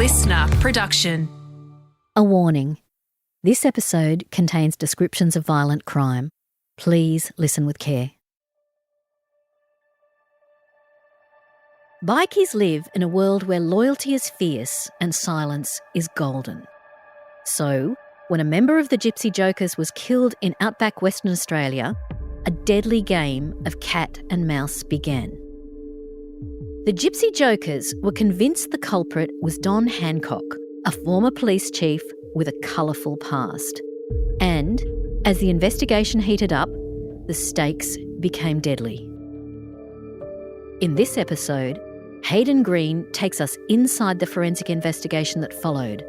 LiSTNR production. A warning. This episode contains descriptions of violent crime. Please listen with care. Bikies live in a world where loyalty is fierce and silence is golden. So, when a member of the Gypsy Jokers was killed in outback Western Australia, a deadly game of cat and mouse began. The Gypsy Jokers were convinced the culprit was Don Hancock, a former police chief with a colourful past. And, as the investigation heated up, the stakes became deadly. In this episode, Hadyn Green takes us inside the forensic investigation that followed.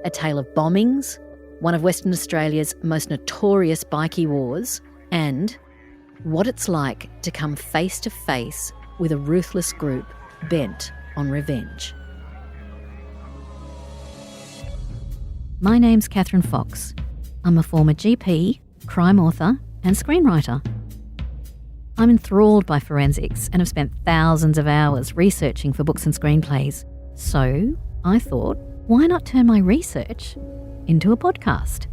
A tale of bombings, one of Western Australia's most notorious bikie wars, and what it's like to come face to face with a ruthless group bent on revenge. My name's Catherine Fox. I'm a former GP, crime author and screenwriter. I'm enthralled by forensics and have spent thousands of hours researching for books and screenplays. So I thought, why not turn my research into a podcast?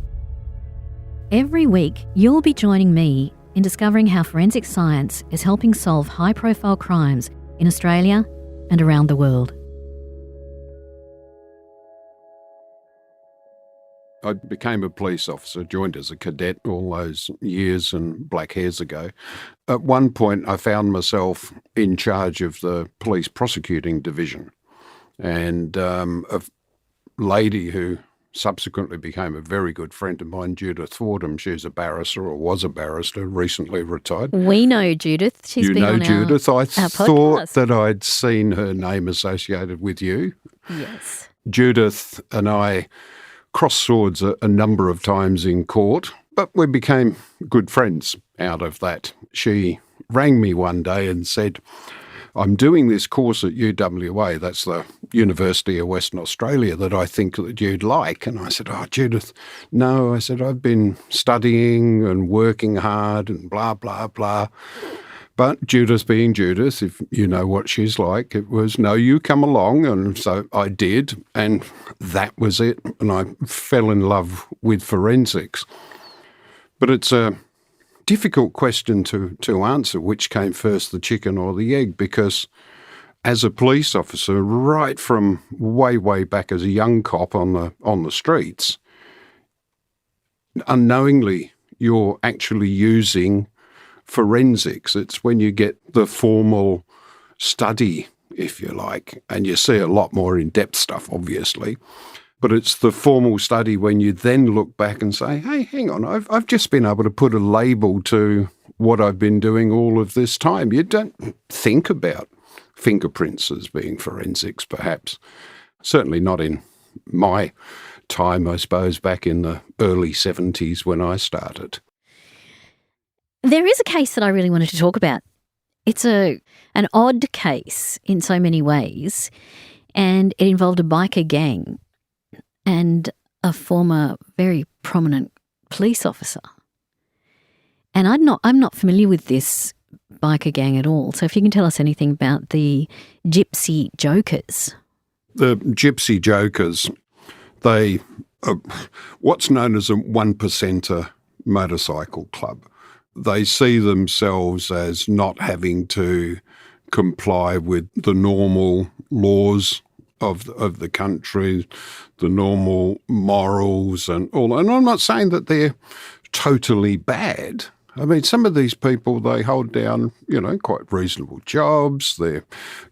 Every week, you'll be joining me in discovering how forensic science is helping solve high-profile crimes in Australia and around the world. I became a police officer, joined as a cadet all those years and black hairs ago. At one point, I found myself in charge of the police prosecuting division. And a lady who subsequently became a very good friend of mine, Judith Fordham, she's a barrister or was a barrister, recently retired. We know Judith. She's been on Judith. our I podcast. thought that I'd seen her name associated with you. Yes. Judith and I crossed swords a number of times in court, but we became good friends out of that. She rang me one day and said, I'm doing this course at UWA, that's the University of Western Australia, that I think that you'd like. And I said, oh, Judith, no. I said, I've been studying and working hard and blah, blah, blah. But Judith being Judith, if you know what she's like, it was, no, you come along. And so I did, and that was it. And I fell in love with forensics. But it's a difficult question to answer, which came first, the chicken or the egg, because as a police officer, right from way back as a young cop on the streets, unknowingly you're actually using forensics. It's when you get the formal study, if you like, and you see a lot more in-depth stuff, obviously, but it's the formal study when you then look back and say, hey, hang on, I've just been able to put a label to what I've been doing all of this time. You don't think about fingerprints as being forensics, perhaps. Certainly not in my time, I suppose, back in the early 70s when I started. There is a case that I really wanted to talk about. It's an odd case in so many ways, and it involved a biker gang and a former very prominent police officer. And I'm not familiar with this biker gang at all. So if you can tell us anything about the Gypsy Jokers. The Gypsy Jokers, they are what's known as a 1%er motorcycle club. They see themselves as not having to comply with the normal laws of the country, the normal morals and all. And I'm not saying that they're totally bad. I mean, some of these people, they hold down, quite reasonable jobs. They're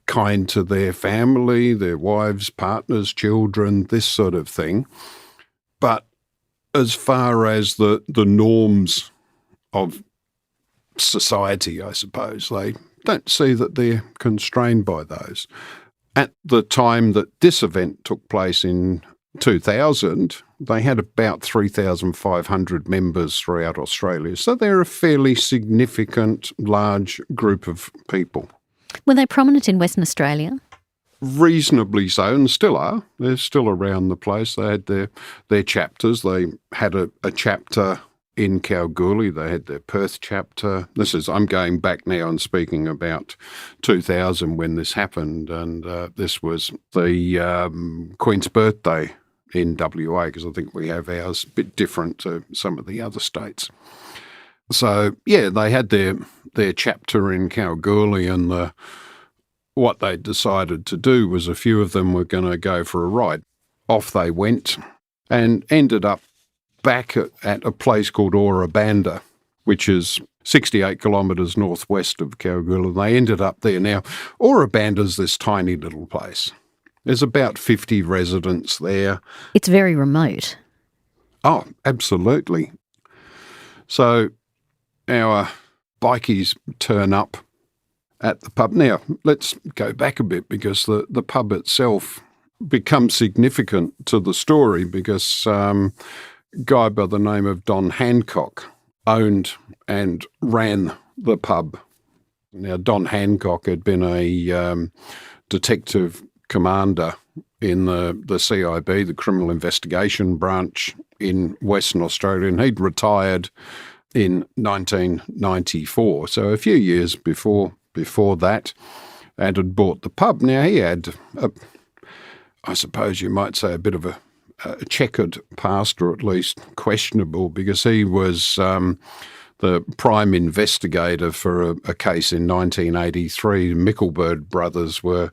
kind to their family, their wives, partners, children, this sort of thing. But as far as the norms of society, I suppose, they don't see that they're constrained by those. At the time that this event took place in 2000, they had about 3,500 members throughout Australia. So they're a fairly significant, large group of people. Were they prominent in Western Australia? Reasonably so, and still are. They're still around the place. They had their chapters. They had a chapter in Kalgoorlie. They had their Perth chapter. I'm going back now and speaking about 2000 when this happened, and this was the Queen's birthday in WA, because I think we have ours a bit different to some of the other states. So, yeah, they had their chapter in Kalgoorlie, and what they decided to do was a few of them were going to go for a ride. Off they went and ended up back at a place called Ora Banda, which is 68 kilometres northwest of Kalgoorlie. They ended up there. Now, Ora Banda's this tiny little place. There's about 50 residents there. It's very remote. Oh, absolutely. So our bikies turn up at the pub. Now, let's go back a bit, because the pub itself becomes significant to the story, because a guy by the name of Don Hancock owned and ran the pub. Now, Don Hancock had been a detective commander in the CIB, the Criminal Investigation Branch in Western Australia, and he'd retired in 1994, so a few years before that, and had bought the pub. Now, he had, I suppose you might say, a bit of a checkered past, or at least questionable, because he was the prime investigator for a case in 1983. The Micklebird brothers were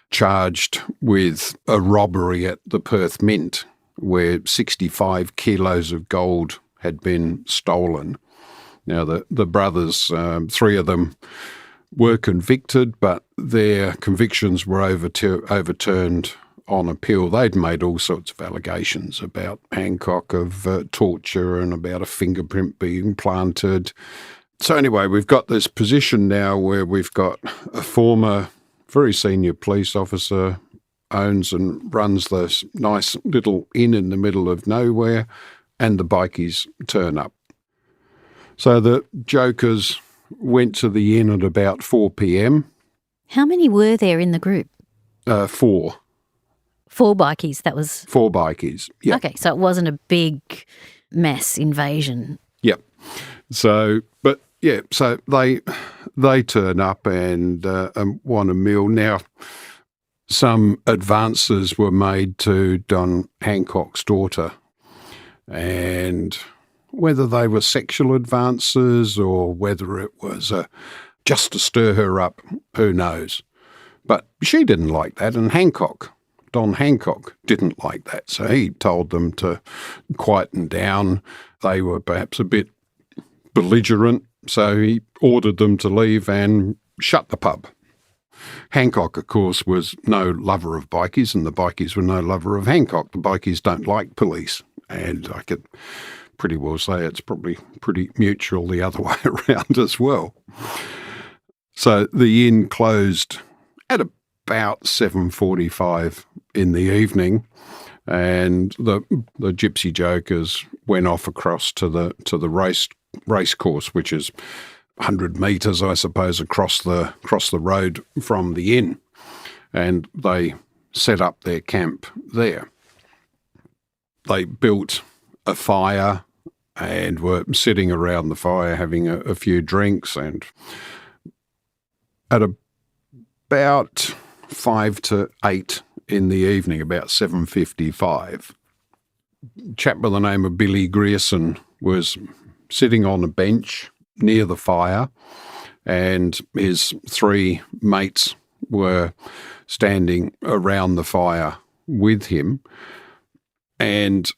charged with a robbery at the Perth Mint, where 65 kilos of gold had been stolen. Now, the brothers, three of them, were convicted, but their convictions were overturned on appeal. They'd made all sorts of allegations about Hancock of torture and about a fingerprint being planted. So anyway, we've got this position now where we've got a former very senior police officer owns and runs this nice little inn in the middle of nowhere, and the bikies turn up. So the Jokers went to the inn at about 4 p.m. How many were there in the group? 4. 4 bikies, that was... 4 bikies, yeah. Okay, so it wasn't a big mass invasion. Yep. So, but yeah, so they turn up and want a meal. Now, some advances were made to Don Hancock's daughter, and whether they were sexual advances or whether it was just to stir her up, who knows. But she didn't like that, and Don Hancock didn't like that, so he told them to quieten down. They were perhaps a bit belligerent, so he ordered them to leave and shut the pub. Hancock, of course, was no lover of bikies, and the bikies were no lover of Hancock. The bikies don't like police, and I could pretty well say it's probably pretty mutual the other way around as well. So the inn closed at about 7:45 in the evening, and the Gypsy Jokers went off across to the race course, which is 100 metres, I suppose, across the road from the inn, and they set up their camp there. They built a fire and were sitting around the fire having a few drinks, and at about 5 to 8 in the evening, about 7:55, a chap by the name of Billy Grierson was sitting on a bench near the fire, and his 3 mates were standing around the fire with him, and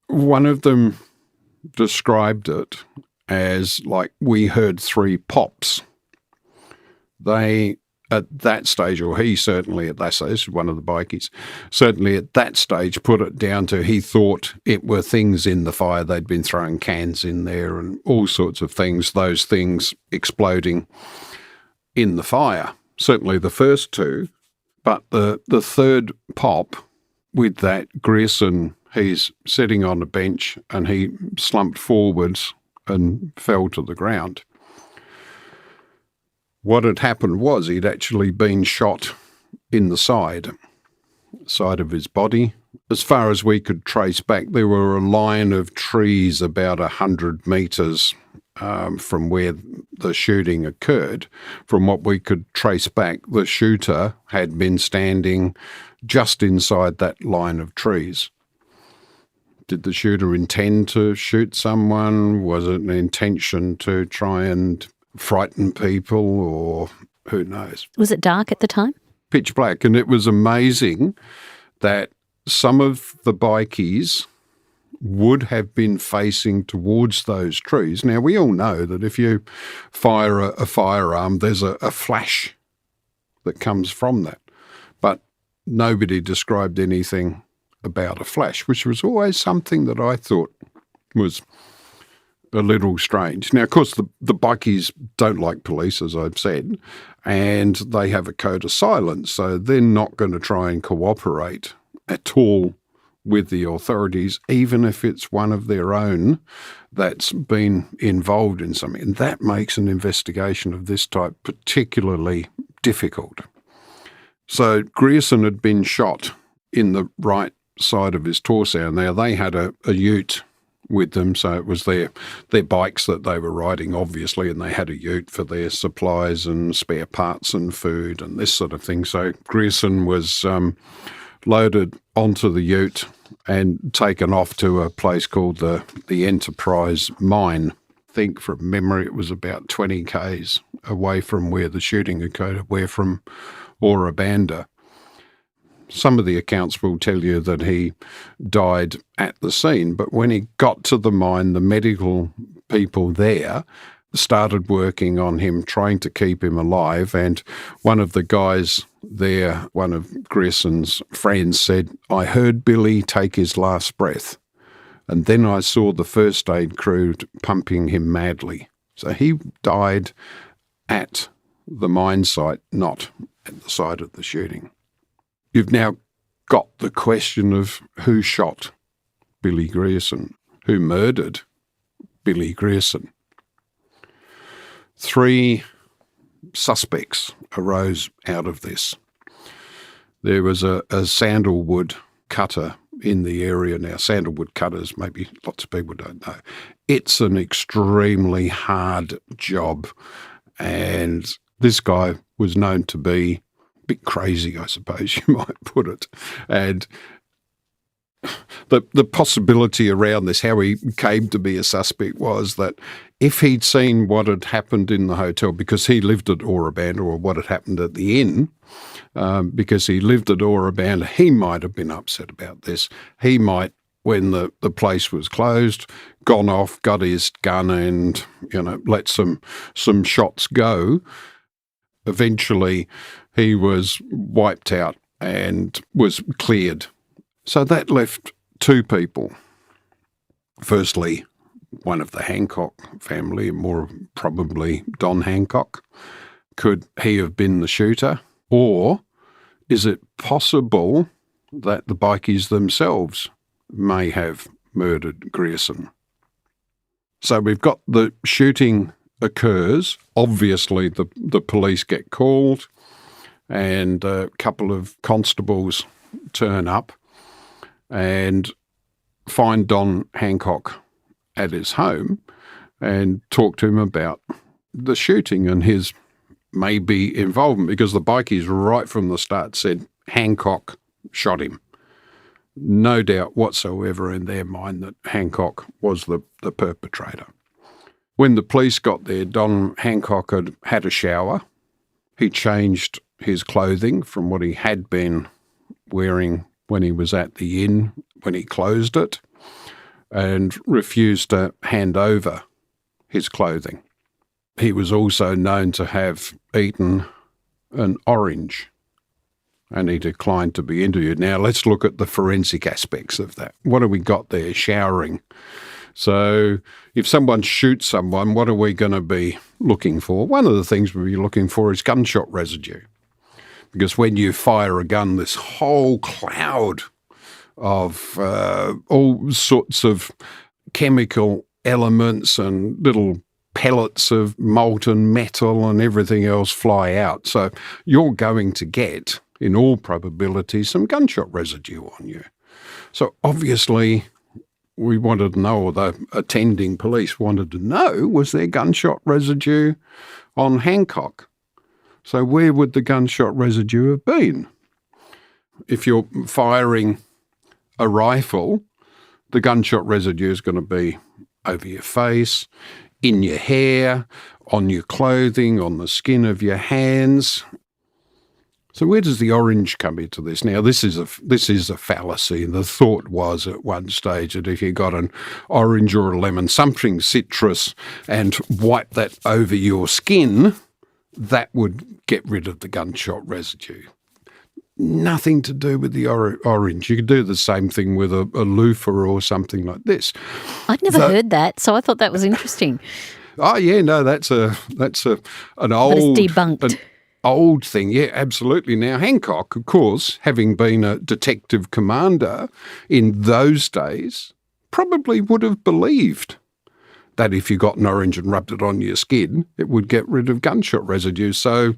one of them described it as like, we heard 3 pops. They, at that stage, or he certainly at that stage, this is one of the bikies, certainly at that stage put it down to he thought it were things in the fire. They'd been throwing cans in there and all sorts of things, those things exploding in the fire. Certainly the first 2, but the third pop, with that Grierson, he's sitting on a bench and he slumped forwards and fell to the ground. What had happened was he'd actually been shot in the side of his body, as far as we could trace back, there were a line of trees about 100 metres from where the shooting occurred. From what we could trace back, the shooter had been standing just inside that line of trees. Did the shooter intend to shoot someone? Was it an intention to try and frighten people, or who knows? Was it dark at the time? Pitch black. And it was amazing that some of the bikies would have been facing towards those trees. Now, we all know that if you fire a firearm, there's a flash that comes from that. But nobody described anything about a flash, which was always something that I thought was a little strange. Now, of course, the bikies don't like police, as I've said, and they have a code of silence, so they're not going to try and cooperate at all with the authorities, even if it's one of their own that's been involved in something. And that makes an investigation of this type particularly difficult. So Grierson had been shot in the right side of his torso. Now, they had a ute with them, so it was their bikes that they were riding, obviously, and they had a ute for their supplies and spare parts and food and this sort of thing. So Grierson was loaded onto the ute and taken off to a place called the Enterprise Mine. I think from memory it was about 20 k's away from where the shooting occurred, away from Ora Banda. Some of the accounts will tell you that he died at the scene, but when he got to the mine, the medical people there started working on him, trying to keep him alive, and one of the guys there, one of Grierson's friends, said, "I heard Billy take his last breath, and then I saw the first aid crew pumping him madly." So he died at the mine site, not at the site of the shooting. You've now got the question of who shot Billy Grierson, who murdered Billy Grierson. 3 suspects arose out of this. There was a sandalwood cutter in the area. Now, sandalwood cutters, maybe lots of people don't know. It's an extremely hard job, and this guy was known to be bit crazy, I suppose you might put it. And the possibility around this, how he came to be a suspect, was that if he'd seen what had happened in the hotel, because he lived at Ora Banda, or what had happened at the inn, because he lived at Ora Banda, he might have been upset about this. He might, when the place was closed, gone off, got his gun and, let some shots go. Eventually, he was wiped out and was cleared. So that left 2 people. Firstly, one of the Hancock family, more probably Don Hancock. Could he have been the shooter? Or is it possible that the bikies themselves may have murdered Grierson? So we've got the shooting occurs. Obviously, the police get called, and a couple of constables turn up and find Don Hancock at his home and talk to him about the shooting and his maybe involvement, because the bikies right from the start said Hancock shot him. No doubt whatsoever in their mind that Hancock was the perpetrator. When the police got there, Don Hancock had a shower. He changed his clothing from what he had been wearing when he was at the inn, when he closed it, and refused to hand over his clothing. He was also known to have eaten an orange, and he declined to be interviewed. Now, let's look at the forensic aspects of that. What have we got there? Showering. So if someone shoots someone, what are we going to be looking for? One of the things we'll be looking for is gunshot residue. Because when you fire a gun, this whole cloud of all sorts of chemical elements and little pellets of molten metal and everything else fly out. So you're going to get, in all probability, some gunshot residue on you. So obviously we wanted to know, or the attending police wanted to know, was there gunshot residue on Hancock? So where would the gunshot residue have been? If you're firing a rifle, the gunshot residue is going to be over your face, in your hair, on your clothing, on the skin of your hands. So where does the orange come into this? Now, this is a fallacy. The thought was at one stage that if you got an orange or a lemon, something citrus, and wipe that over your skin, that would get rid of the gunshot residue. Nothing to do with the orange. You could do the same thing with a loofah or something like this. I'd never heard that, so I thought that was interesting. Oh yeah, no, that's an old. But it's debunked. Old thing, yeah, absolutely. Now, Hancock, of course, having been a detective commander in those days, probably would have believed that if you got an orange and rubbed it on your skin, it would get rid of gunshot residue. So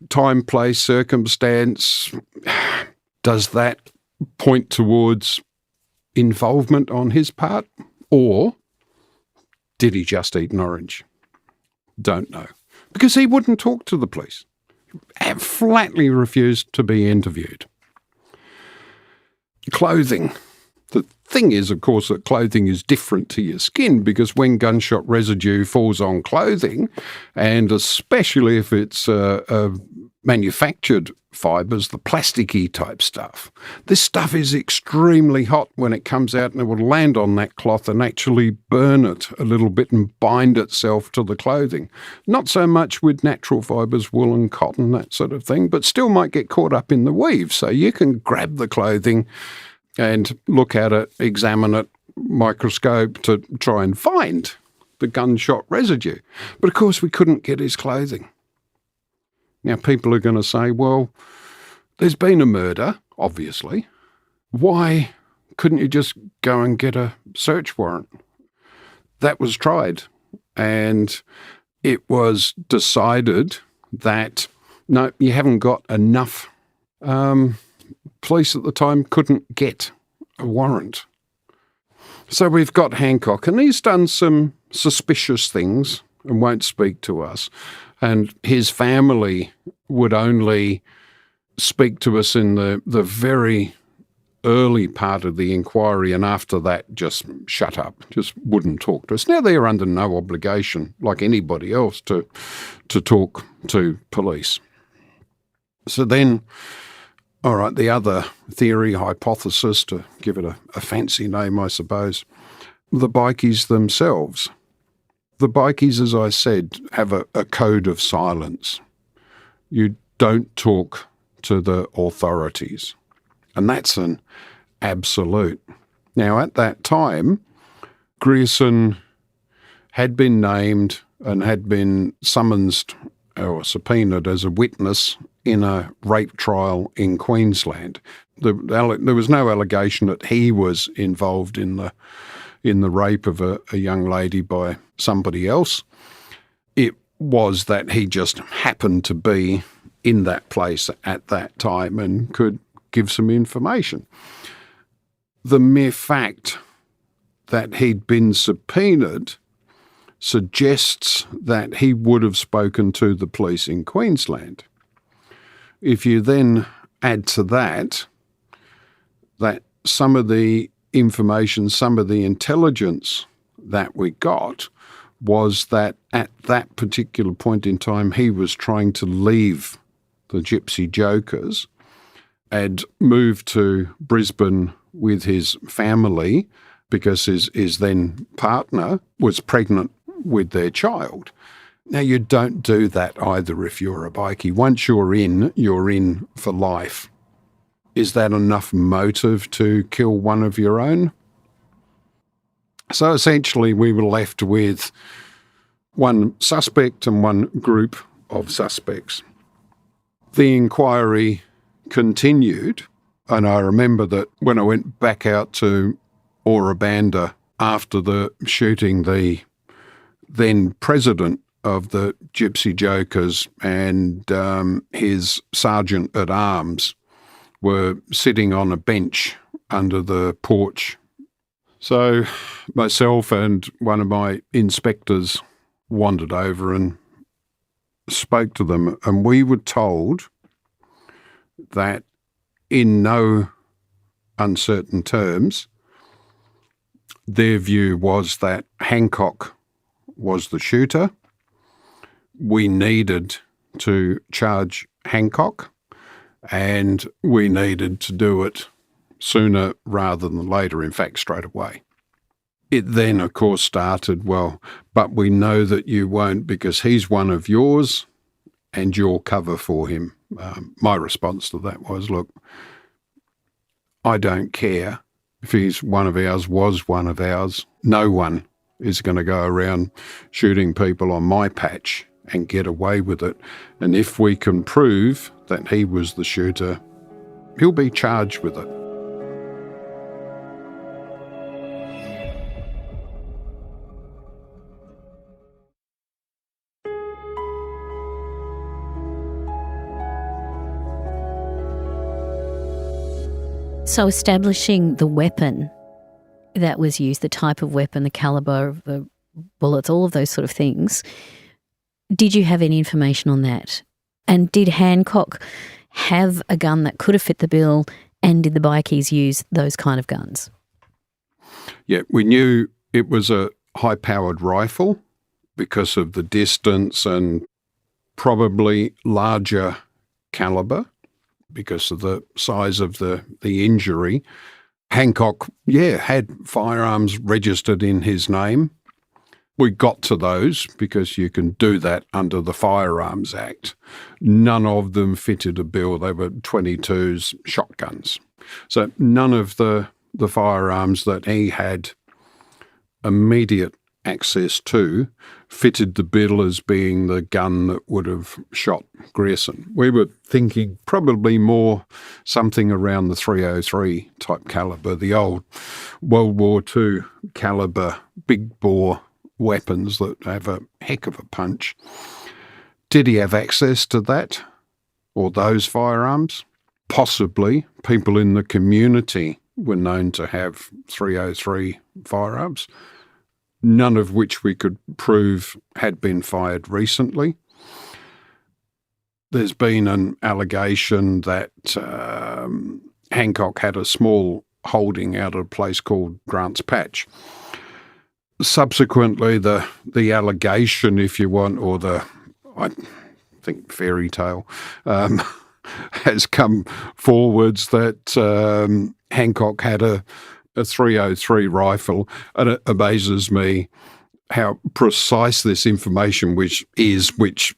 time, place, circumstance, does that point towards involvement on his part? Or did he just eat an orange? Don't know. Because he wouldn't talk to the police. Flatly refused to be interviewed. Clothing. The thing is, of course, that clothing is different to your skin, because when gunshot residue falls on clothing, and especially if it's manufactured fibres, the plasticky type stuff, this stuff is extremely hot when it comes out, and it will land on that cloth and actually burn it a little bit and bind itself to the clothing. Not so much with natural fibres, wool and cotton, that sort of thing, but still might get caught up in the weave. So you can grab the clothing and look at it, examine it, microscope to try and find the gunshot residue. But of course we couldn't get his clothing. Now people are going to say, well, there's been a murder, obviously. Why couldn't you just go and get a search warrant? That was tried, and it was decided that, no, you haven't got enough. Police at the time couldn't get a warrant. So we've got Hancock, and he's done some suspicious things and won't speak to us. And his family would only speak to us in the very early part of the inquiry, and after that just shut up, just wouldn't talk to us. Now they're under no obligation, like anybody else, to talk to police. So then, all right, the other theory, hypothesis, to give it a fancy name, I suppose, the bikies themselves. The bikies, as I said, have a code of silence. You don't talk to the authorities, and that's an absolute. Now, at that time, Grierson had been named and had been summoned or subpoenaed as a witness in a rape trial in Queensland. There was no allegation that he was involved in the rape of a young lady by somebody else. It was that he just happened to be in that place at that time and could give some information. The mere fact that he'd been subpoenaed suggests that he would have spoken to the police in Queensland. If you then add to that some of the information, some of the intelligence that we got was that at that particular point in time he was trying to leave the Gypsy Jokers and move to Brisbane with his family because his then partner was pregnant with their child. Now, you don't do that either if you're a bikie. Once you're in for life. Is that enough motive to kill one of your own? So essentially we were left with one suspect and one group of suspects. The inquiry continued, and I remember that when I went back out to Ora Banda after the shooting, the then president of the Gypsy Jokers and his sergeant at arms were sitting on a bench under the porch. So myself and one of my inspectors wandered over and spoke to them, and we were told that in no uncertain terms, their view was that Hancock was the shooter. We needed to charge Hancock, and we needed to do it sooner rather than later, in fact, straight away. It then, of course, started, well, but we know that you won't because he's one of yours and you'll cover for him. My response to that was, look, I don't care if he's one of ours, was one of ours. No one is going to go around shooting people on my patch and get away with it. And if we can prove that he was the shooter, he'll be charged with it. So establishing the weapon that was used, the type of weapon, the calibre of the bullets, all of those sort of things, did you have any information on that? And did Hancock have a gun that could have fit the bill, and did the Bikies use those kind of guns? Yeah, we knew it was a high-powered rifle because of the distance and probably larger calibre because of the size of the injury. Hancock, had firearms registered in his name. We got to those because you can do that under the Firearms Act. None of them fitted a bill. They were 22s, shotguns. So none of the firearms that he had immediate access to fitted the bill as being the gun that would have shot Grierson. We were thinking probably more something around the .303 type calibre, the old World War II calibre big bore weapons that have a heck of a punch. Did he have access to that or those firearms? Possibly. People in the community were known to have .303 firearms, none of which we could prove had been fired recently. There's been an allegation that Hancock had a small holding out of a place called Grant's Patch. Subsequently, the allegation, if you want, or I think fairy tale, has come forwards that Hancock had a .303 rifle, and it amazes me how precise this information which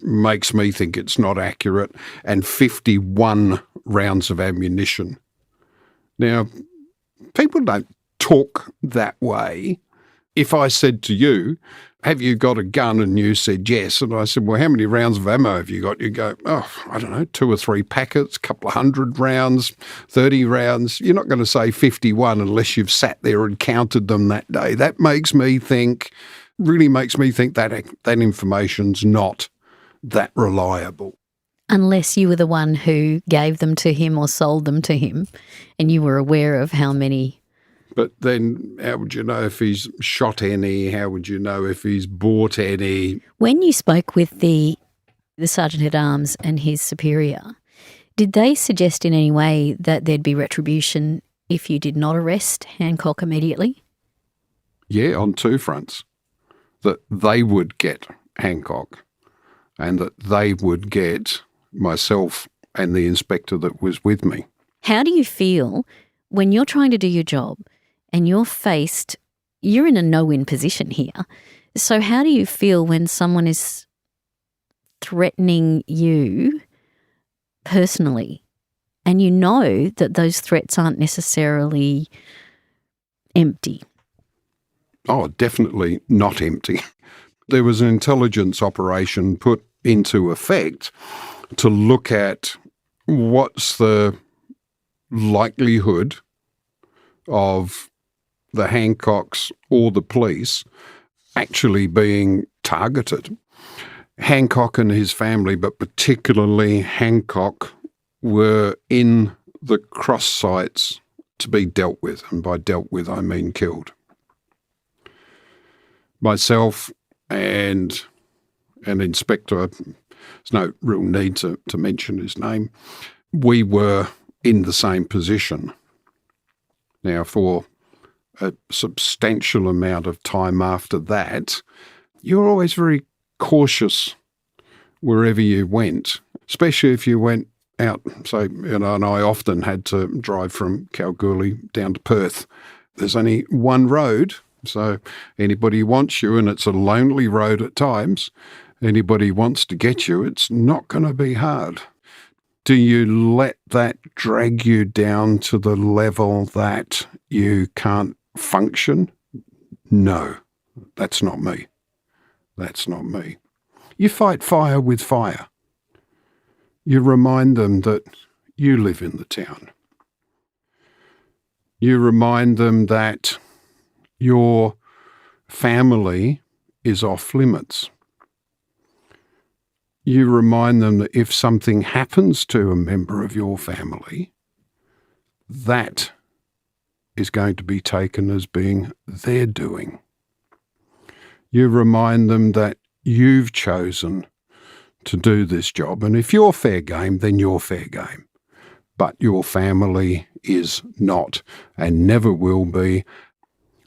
makes me think it's not accurate, and 51 rounds of ammunition. Now, people don't talk that way. If I said to you, have you got a gun? And you said yes. And I said, well, how many rounds of ammo have you got? You go, I don't know, 2 or 3 packets, a couple of 100 rounds, 30 rounds. You're not going to say 51 unless you've sat there and counted them that day. That really makes me think that information's not that reliable. Unless you were the one who gave them to him or sold them to him and you were aware of how many. But then how would you know if he's shot any? How would you know if he's bought any? When you spoke with the Sergeant-at-Arms and his superior, did they suggest in any way that there'd be retribution if you did not arrest Hancock immediately? Yeah, on 2 fronts. That they would get Hancock and that they would get myself and the inspector that was with me. How do you feel when you're trying to do your job and you're in a no-win position here? So how do you feel when someone is threatening you personally and you know that those threats aren't necessarily empty? Oh, definitely not empty. There was an intelligence operation put into effect to look at what's the likelihood of the Hancocks or the police actually being targeted. Hancock and his family, but particularly Hancock, were in the cross sights to be dealt with, and by dealt with I mean killed. Myself and an inspector, there's no real need to mention his name, we were in the same position. Now, for a substantial amount of time after that, you were always very cautious wherever you went, especially if you went out, say, and I often had to drive from Kalgoorlie down to Perth. There's only one road, so anybody wants you, and it's a lonely road at times, anybody wants to get you, it's not going to be hard. Do you let that drag you down to the level that you can't function? No, that's not me. That's not me. You fight fire with fire. You remind them that you live in the town. You remind them that your family is off limits. You remind them that if something happens to a member of your family, that is going to be taken as being their doing. You remind them that you've chosen to do this job, and if you're fair game, then you're fair game. But your family is not and never will be.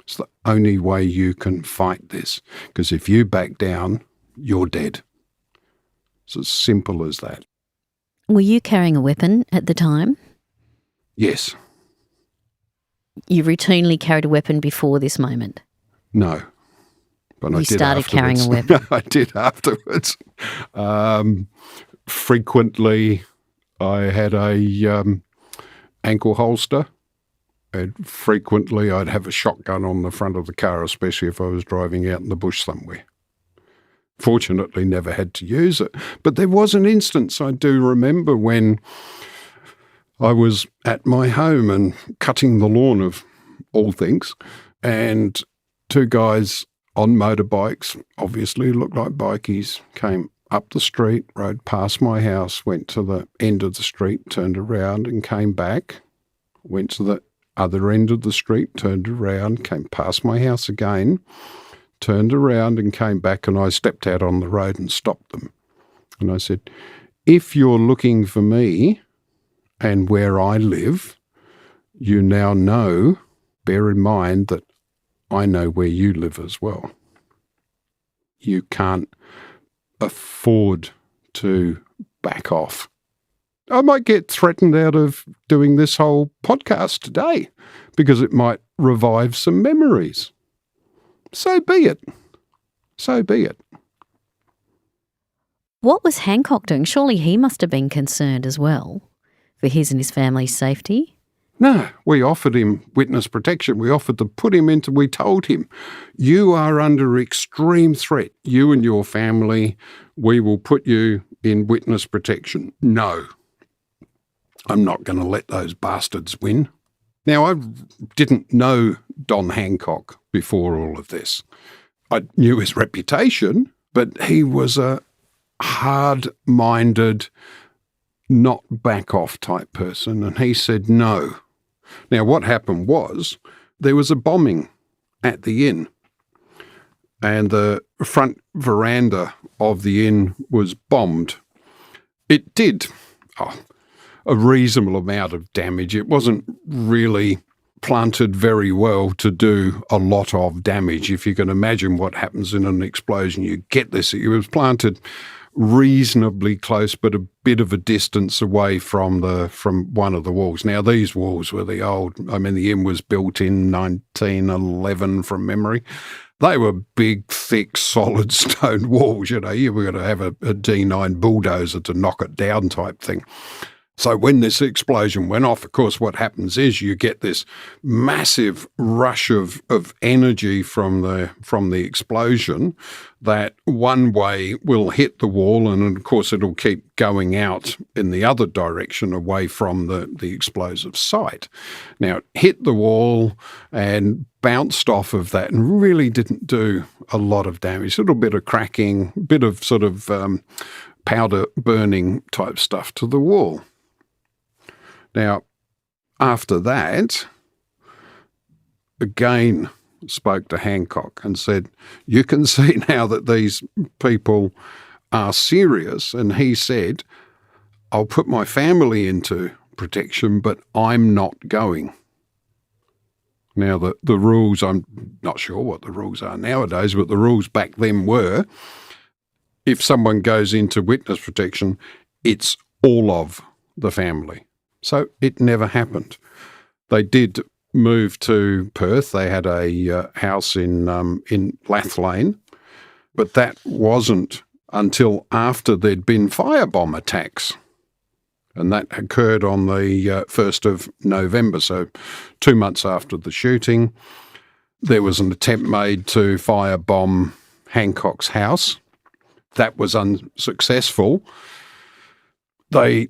It's the only way you can fight this, because if you back down, you're dead. It's as simple as that. Were you carrying a weapon at the time? Yes. You routinely carried a weapon before this moment? No. But you started carrying a weapon? I did afterwards. Frequently, I had a ankle holster, and frequently I'd have a shotgun on the front of the car, especially if I was driving out in the bush somewhere. Fortunately, never had to use it. But there was an instance I do remember when I was at my home and cutting the lawn, of all things, and two guys on motorbikes, obviously looked like bikies, came up the street, rode past my house, went to the end of the street, turned around and came back, went to the other end of the street, turned around, came past my house again, turned around and came back, and I stepped out on the road and stopped them. And I said, if you're looking for me and where I live, you now know, bear in mind that I know where you live as well. You can't afford to back off. I might get threatened out of doing this whole podcast today because it might revive some memories. So be it. So be it. What was Hancock doing? Surely he must have been concerned as well for his and his family's safety. No, we offered him witness protection. We offered to put him into, we told him, you are under extreme threat. You and your family, we will put you in witness protection. No, I'm not going to let those bastards win. Now, I didn't know Don Hancock before all of this. I knew his reputation, but he was a hard-minded, not back-off type person, and he said no. Now, what happened was there was a bombing at the inn, and the front veranda of the inn was bombed. It did a reasonable amount of damage. It wasn't really planted very well to do a lot of damage. If you can imagine what happens in an explosion, you get this. It was planted reasonably close, but a bit of a distance away from one of the walls. Now, these walls were the old, the inn was built in 1911 from memory. They were big, thick, solid stone walls. You were going to have a D9 bulldozer to knock it down type thing. So when this explosion went off, of course, what happens is you get this massive rush of energy from the explosion that one way will hit the wall, and of course it'll keep going out in the other direction away from the explosive site. Now, it hit the wall and bounced off of that and really didn't do a lot of damage. A little bit of cracking, bit of sort of powder burning type stuff to the wall. Now, after that, again spoke to Hancock and said, you can see now that these people are serious. And he said, I'll put my family into protection, but I'm not going. Now, the rules, I'm not sure what the rules are nowadays, but the rules back then were, if someone goes into witness protection, it's all of the family. So it never happened. They did move to Perth. They had a house in LifeLine, but that wasn't until after there'd been firebomb attacks. And that occurred on the 1st of November, so 2 months after the shooting. There was an attempt made to firebomb Hancock's house. That was unsuccessful. They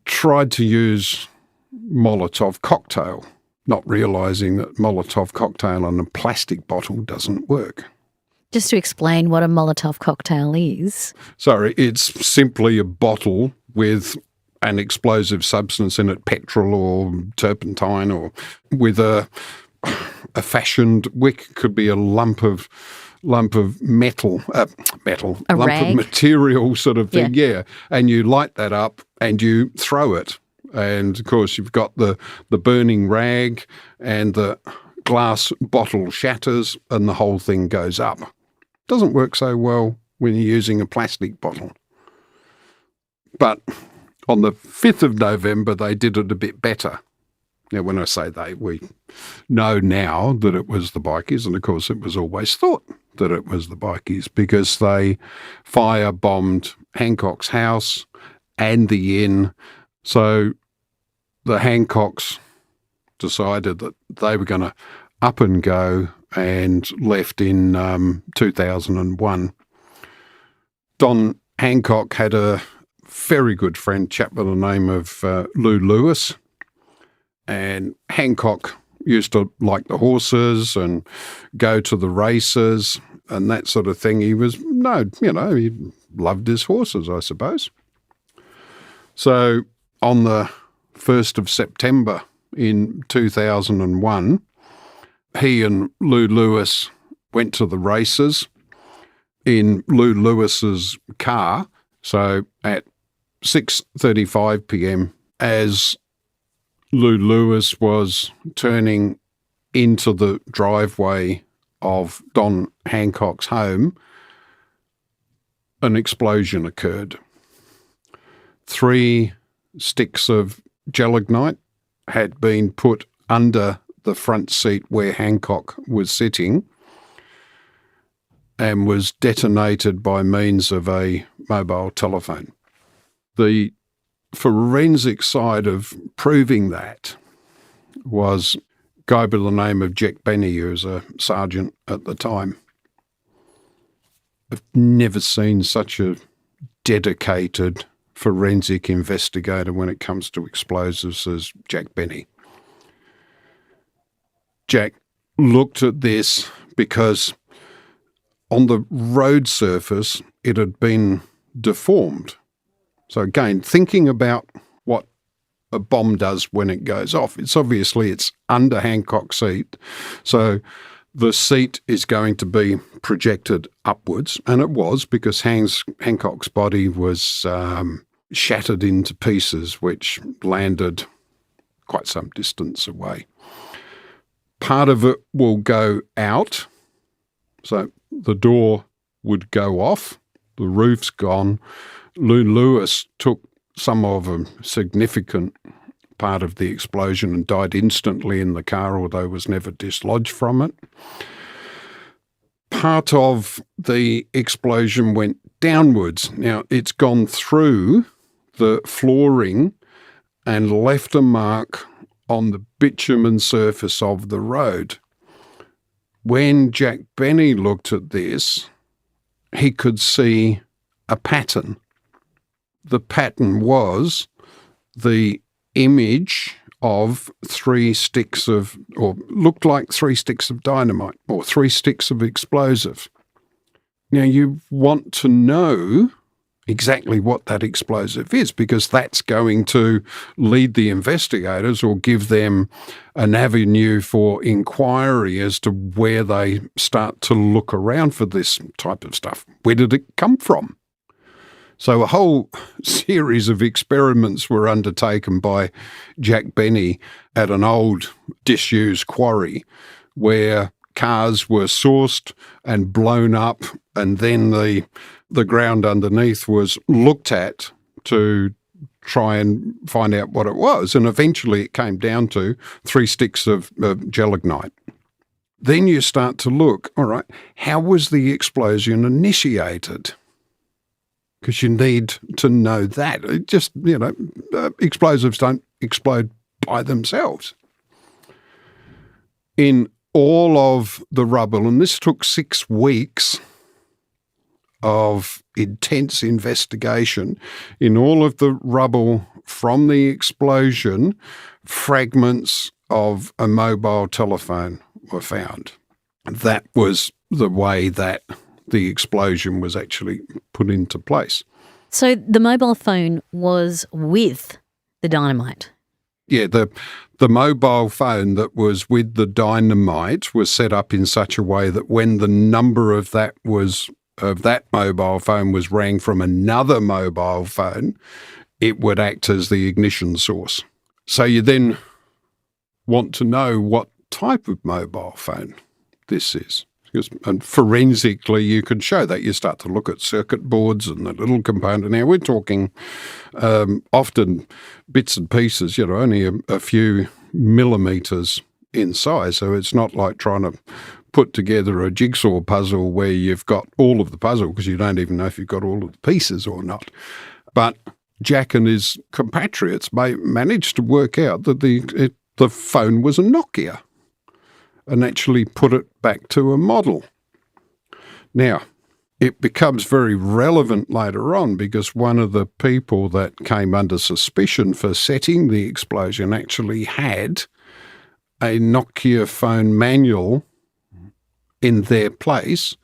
tried to use Molotov cocktail, not realising that Molotov cocktail on a plastic bottle doesn't work. Just to explain what a Molotov cocktail is. Sorry, it's simply a bottle with an explosive substance in it, petrol or turpentine, or with a fashioned wick. Could be a lump of metal, a lump rag. of material sort of thing, yeah. And you light that up and you throw it. And, of course, you've got the burning rag and the glass bottle shatters and the whole thing goes up. Doesn't work so well when you're using a plastic bottle. But on the 5th of November, they did it a bit better. Now, when I say they, we know now that it was the Bikies, and of course it was always thought that it was the Bikies because they firebombed Hancock's house and the inn. So the Hancocks decided that they were going to up and go and left in 2001. Don Hancock had a very good friend, chap by the name of Lou Lewis, and Hancock used to like the horses and go to the races and that sort of thing. He loved his horses, I suppose. So on the 1st of September in 2001, he and Lou Lewis went to the races in Lou Lewis's car. So at 6:35 p.m, as Lou Lewis was turning into the driveway of Don Hancock's home, an explosion occurred. 3 sticks of gelignite had been put under the front seat where Hancock was sitting and was detonated by means of a mobile telephone. The forensic side of proving that was a guy by the name of Jack Benny, who was a sergeant at the time. I've never seen such a dedicated forensic investigator when it comes to explosives as Jack Benny. Jack looked at this because on the road surface it had been deformed. So again, thinking about what a bomb does when it goes off, it's under Hancock's seat. So the seat is going to be projected upwards, and it was because Hancock's body was shattered into pieces, which landed quite some distance away. Part of it will go out, so the door would go off, the roof's gone. Lou Lewis took some of a significant part of the explosion and died instantly in the car, although was never dislodged from it. Part of the explosion went downwards. Now, it's gone through the flooring and left a mark on the bitumen surface of the road. When Jack Benny looked at this, he could see a pattern. The pattern was the image of 3 sticks of, or looked like 3 sticks of dynamite or 3 sticks of explosive. Now, you want to know exactly what that explosive is, because that's going to lead the investigators or give them an avenue for inquiry as to where they start to look around for this type of stuff. Where did it come from? So a whole series of experiments were undertaken by Jack Benny at an old disused quarry where cars were sourced and blown up, and then the ground underneath was looked at to try and find out what it was. And eventually it came down to 3 sticks of gelignite. Then you start to look, all right, how was the explosion initiated? Because you need to know that. It just, explosives don't explode by themselves. In all of the rubble, and this took 6 weeks of intense investigation, in all of the rubble from the explosion, fragments of a mobile telephone were found. That was the way that the explosion was actually put into place. So the mobile phone was with the dynamite? Yeah, the mobile phone that was with the dynamite was set up in such a way that when the number of that mobile phone was rang from another mobile phone, it would act as the ignition source. So you then want to know what type of mobile phone this is. And forensically, you can show that. You start to look at circuit boards and the little component. Now, we're talking often bits and pieces, only a few millimetres in size. So it's not like trying to put together a jigsaw puzzle where you've got all of the puzzle because you don't even know if you've got all of the pieces or not. But Jack and his compatriots managed to work out that the phone was a Nokia, and actually put it back to a model. Now, it becomes very relevant later on because one of the people that came under suspicion for setting the explosion actually had a Nokia phone manual in their place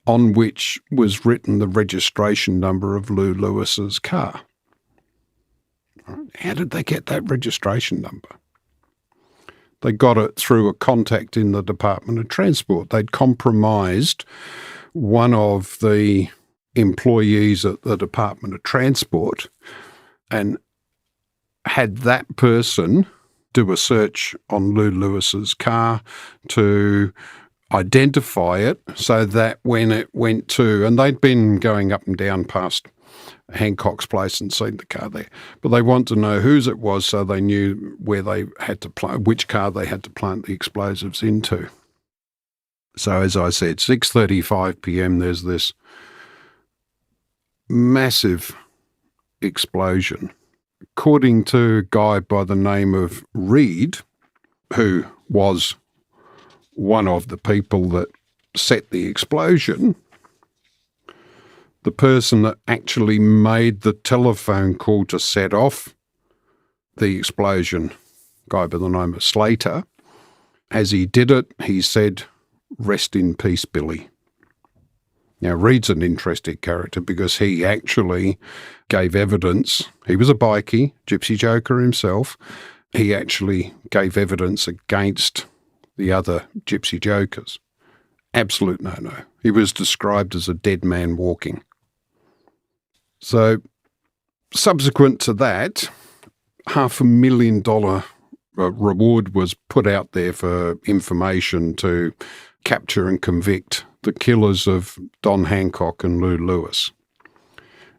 on which was written the registration number of Lou Lewis's car. How did they get that registration number? They got it through a contact in the Department of Transport. They'd compromised one of the employees at the Department of Transport and had that person do a search on Lou Lewis's car to identify it so that when it went to, and they'd been going up and down past Hancock's place and seen the car there, but they want to know whose it was so they knew where they had to which car they had to plant the explosives into. So as I said, 6:35 p.m. there's this massive explosion. According to a guy by the name of Reed, who was one of the people that set the explosion, the person that actually made the telephone call to set off the explosion, a guy by the name of Slater, as he did it, he said, "Rest in peace, Billy." Now, Reed's an interesting character because he actually gave evidence. He was a bikie, Gypsy Joker himself. He actually gave evidence against the other Gypsy Jokers. Absolute no-no. He was described as a dead man walking. So subsequent to that, $500,000 reward was put out there for information to capture and convict the killers of Don Hancock and Lou Lewis.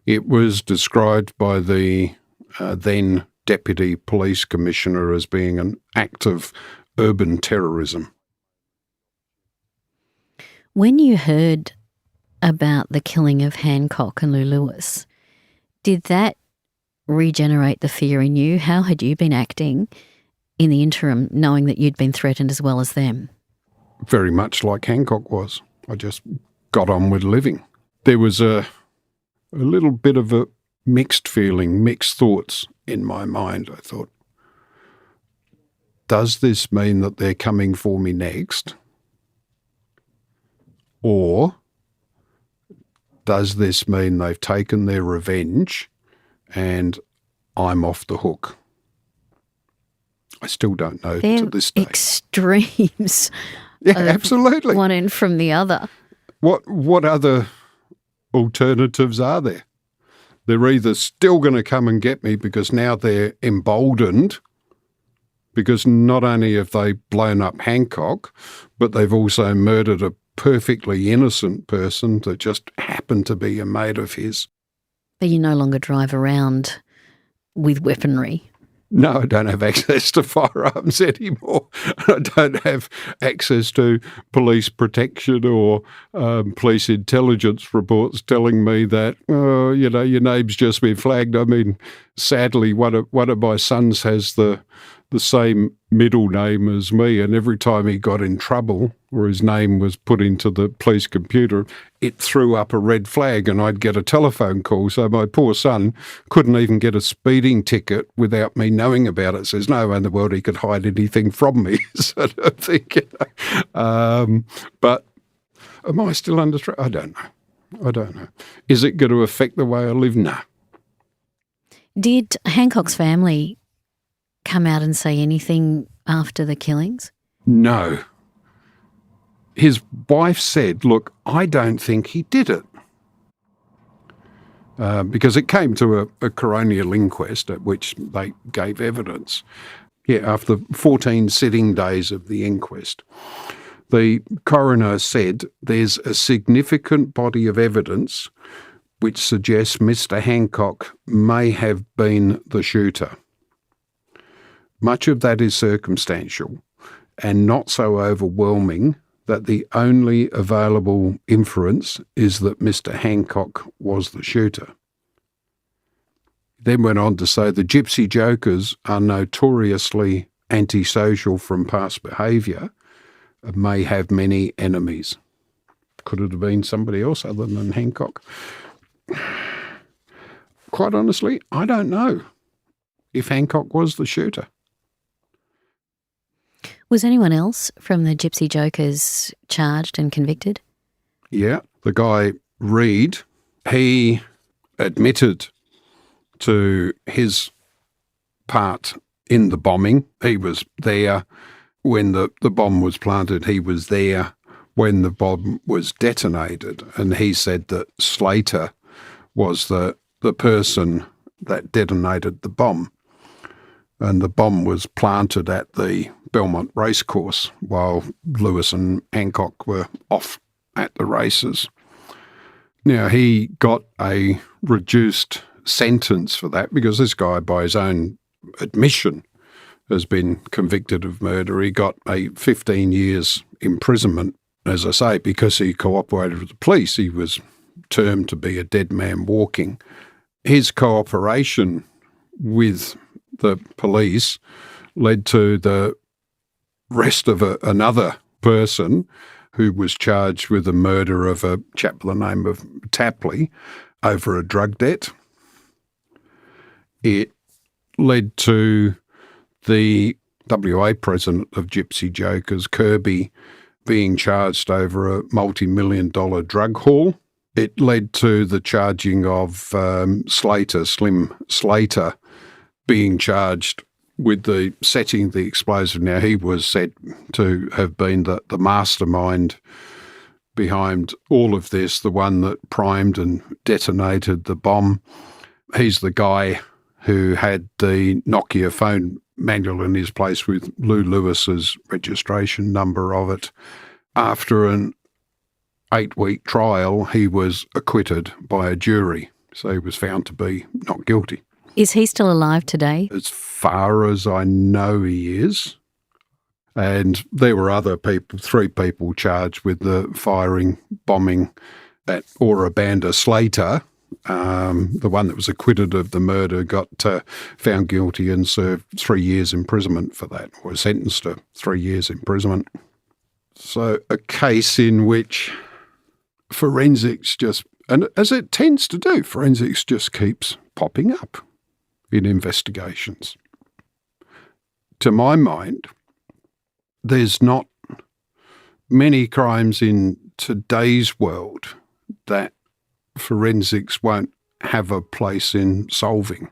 It was described by the then Deputy Police Commissioner as being an act of urban terrorism. When you heard about the killing of Hancock and Lou Lewis, did that regenerate the fear in you? How had you been acting in the interim, knowing that you'd been threatened as well as them? Very much like Hancock was. I just got on with living. There was a little bit of a mixed feeling, mixed thoughts in my mind. I thought, does this mean that they're coming for me next? Or does this mean they've taken their revenge and I'm off the hook? I still don't know They're to this day. extremes. Yeah, absolutely. One end from the other. What other alternatives are there? They're either still going to come and get me because now they're emboldened, because not only have they blown up Hancock, but they've also murdered a perfectly innocent person that just happened to be a mate of his. But you no longer drive around with weaponry. No, I don't have access to firearms anymore. I don't have access to police protection or police intelligence reports telling me that, your name's just been flagged. I mean, sadly, one of my sons has the same middle name as me, and every time he got in trouble or his name was put into the police computer, it threw up a red flag and I'd get a telephone call. So my poor son couldn't even get a speeding ticket without me knowing about it. So there's no way in the world he could hide anything from me, sort of thing. But am I still under threat? I don't know. Is it going to affect the way I live? No. Did Hancock's family come out and say anything after the killings? No. His wife said, look, I don't think he did it. Because it came to a coronial inquest at which they gave evidence. Yeah, after 14 sitting days of the inquest, the coroner said there's a significant body of evidence which suggests Mr. Hancock may have been the shooter. Much of that is circumstantial and not so overwhelming that the only available inference is that Mr. Hancock was the shooter. Then went on to say the Gypsy Jokers are notoriously antisocial from past behaviour and may have many enemies. Could it have been somebody else other than Hancock? Quite honestly, I don't know if Hancock was the shooter. Was anyone else from the Gypsy Jokers charged and convicted? Yeah, the guy Reed, he admitted to his part in the bombing. He was there when the bomb was planted. He was there when the bomb was detonated. And he said that Slater was the person that detonated the bomb. And the bomb was planted at the Belmont racecourse while Lewis and Hancock were off at the races. Now, he got a reduced sentence for that because this guy, by his own admission, has been convicted of murder. He got a 15 years imprisonment, as I say, because he cooperated with the police. He was termed to be a dead man walking. His cooperation with the police led to the arrest of another person who was charged with the murder of a chap by the name of Tapley over a drug debt. It led to the WA president of Gypsy Jokers, Kirby, being charged over a multi-million-dollar drug haul. It led to the charging of Slim Slater, being charged with the setting the explosive. Now, he was said to have been the mastermind behind all of this, the one that primed and detonated the bomb. He's the guy who had the Nokia phone manual in his place with Lou Lewis's registration number of it. After an 8-week trial, he was acquitted by a jury, so he was found to be not guilty. Is he still alive today? As far as I know, he is. And there were other people, 3 people charged with the firing, bombing at Ora Banda. Slater, the one that was acquitted of the murder, got found guilty and served 3 years imprisonment for that, or sentenced to 3 years imprisonment. So a case in which forensics just, and as it tends to do, forensics just keeps popping up in investigations. To my mind, there's not many crimes in today's world that forensics won't have a place in solving.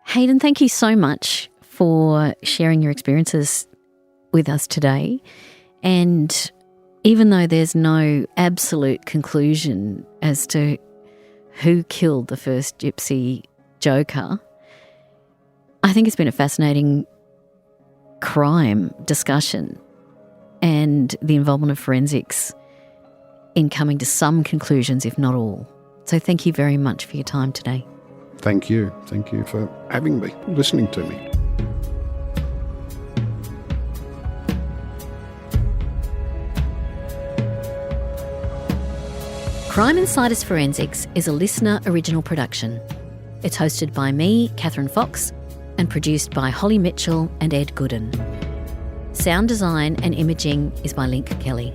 Hadyn, thank you so much for sharing your experiences with us today. And even though there's no absolute conclusion as to who killed the first Gypsy Joker, I think it's been a fascinating crime discussion and the involvement of forensics in coming to some conclusions, if not all. So thank you very much for your time today. Thank you. Thank you for having me, listening to me. Crime Insiders Forensics is a LiSTNR original production. It's hosted by me, Catherine Fox, and produced by Holly Mitchell and Ed Gooden. Sound design and imaging is by Link Kelly.